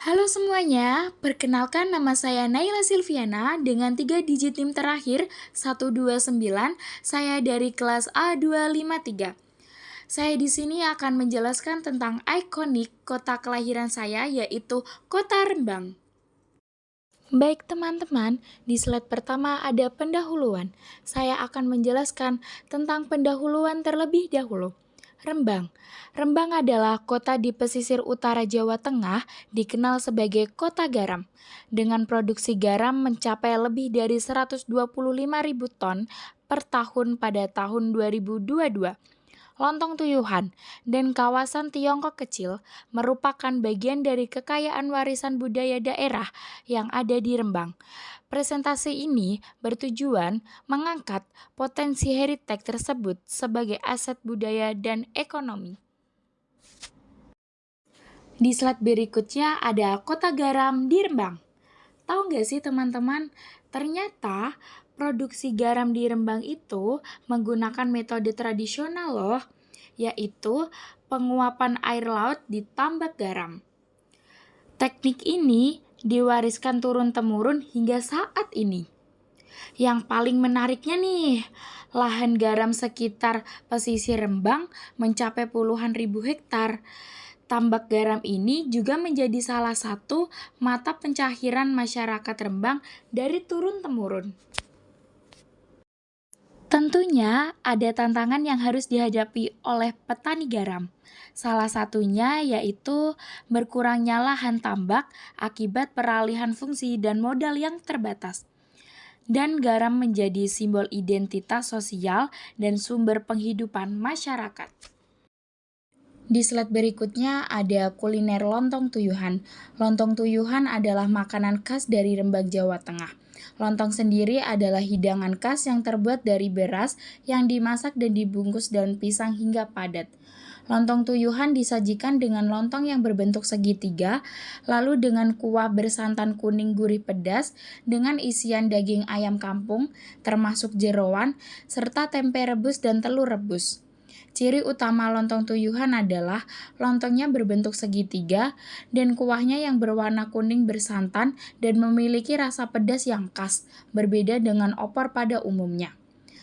Halo semuanya, perkenalkan nama saya Naila Silviana dengan 3 digit NIM terakhir 129. Saya dari kelas A253. Saya di sini akan menjelaskan tentang ikonik kota kelahiran saya yaitu Kota Rembang. Baik teman-teman, di slide pertama ada pendahuluan. Saya akan menjelaskan tentang pendahuluan terlebih dahulu. Rembang. Rembang adalah kota di pesisir utara Jawa Tengah, dikenal sebagai kota garam. Dengan produksi garam mencapai lebih dari 125.000 ton per tahun pada tahun 2022. Lontong Tuyuhan dan kawasan Tiongkok kecil merupakan bagian dari kekayaan warisan budaya daerah yang ada di Rembang. Presentasi ini bertujuan mengangkat potensi heritage tersebut sebagai aset budaya dan ekonomi. Di slide berikutnya ada kota garam di Rembang. Tahu nggak sih teman-teman, ternyata produksi garam di Rembang itu menggunakan metode tradisional loh, yaitu penguapan air laut di tambak garam. Teknik ini diwariskan turun-temurun hingga saat ini. Yang paling menariknya nih, lahan garam sekitar pesisir Rembang mencapai puluhan ribu hektar. Tambak garam ini juga menjadi salah satu mata pencaharian masyarakat Rembang dari turun-temurun. Tentunya ada tantangan yang harus dihadapi oleh petani garam. Salah satunya yaitu berkurangnya lahan tambak akibat peralihan fungsi dan modal yang terbatas. Dan garam menjadi simbol identitas sosial dan sumber penghidupan masyarakat. Di slide berikutnya ada kuliner lontong tuyuhan. Lontong tuyuhan adalah makanan khas dari Rembang, Jawa Tengah. Lontong sendiri adalah hidangan khas yang terbuat dari beras yang dimasak dan dibungkus daun pisang hingga padat. Lontong tuyuhan disajikan dengan lontong yang berbentuk segitiga, lalu dengan kuah bersantan kuning gurih pedas, dengan isian daging ayam kampung, termasuk jeroan, serta tempe rebus dan telur rebus. Ciri utama lontong tuyuhan adalah lontongnya berbentuk segitiga dan kuahnya yang berwarna kuning bersantan dan memiliki rasa pedas yang khas, berbeda dengan opor pada umumnya.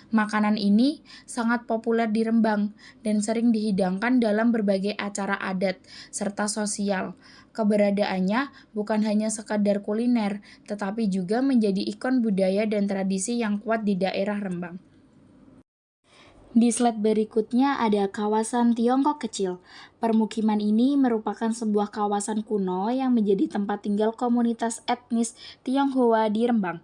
Makanan ini sangat populer di Rembang dan sering dihidangkan dalam berbagai acara adat serta sosial. Keberadaannya bukan hanya sekadar kuliner, tetapi juga menjadi ikon budaya dan tradisi yang kuat di daerah Rembang. Di slide berikutnya ada kawasan Tiongkok kecil. Permukiman ini merupakan sebuah kawasan kuno yang menjadi tempat tinggal komunitas etnis Tionghoa di Rembang.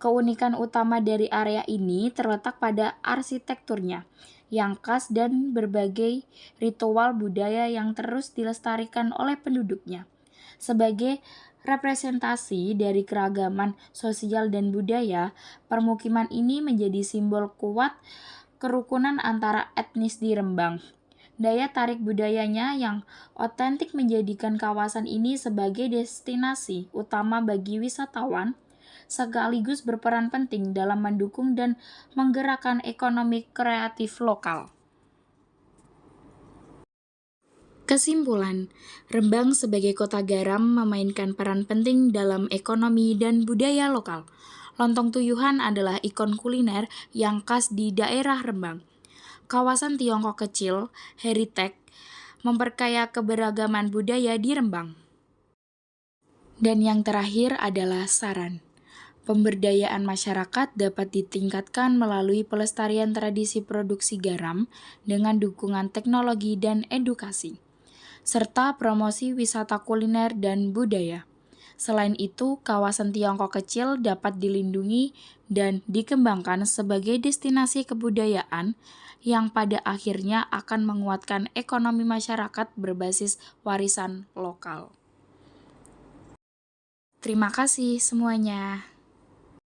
Keunikan utama dari area ini terletak pada arsitekturnya yang khas dan berbagai ritual budaya yang terus dilestarikan oleh penduduknya. Sebagai representasi dari keragaman sosial dan budaya, permukiman ini menjadi simbol kuat kerukunan antara etnis di Rembang. Daya tarik budayanya yang otentik menjadikan kawasan ini sebagai destinasi utama bagi wisatawan, sekaligus berperan penting dalam mendukung dan menggerakkan ekonomi kreatif lokal. Kesimpulan, Rembang sebagai kota garam memainkan peran penting dalam ekonomi dan budaya lokal. Lontong Tuyuhan adalah ikon kuliner yang khas di daerah Rembang. Kawasan Tiongkok kecil, heritage, memperkaya keberagaman budaya di Rembang. Dan yang terakhir adalah saran. Pemberdayaan masyarakat dapat ditingkatkan melalui pelestarian tradisi produksi garam dengan dukungan teknologi dan edukasi, serta promosi wisata kuliner dan budaya. Selain itu, kawasan Tiongkok kecil dapat dilindungi dan dikembangkan sebagai destinasi kebudayaan yang pada akhirnya akan menguatkan ekonomi masyarakat berbasis warisan lokal. Terima kasih semuanya.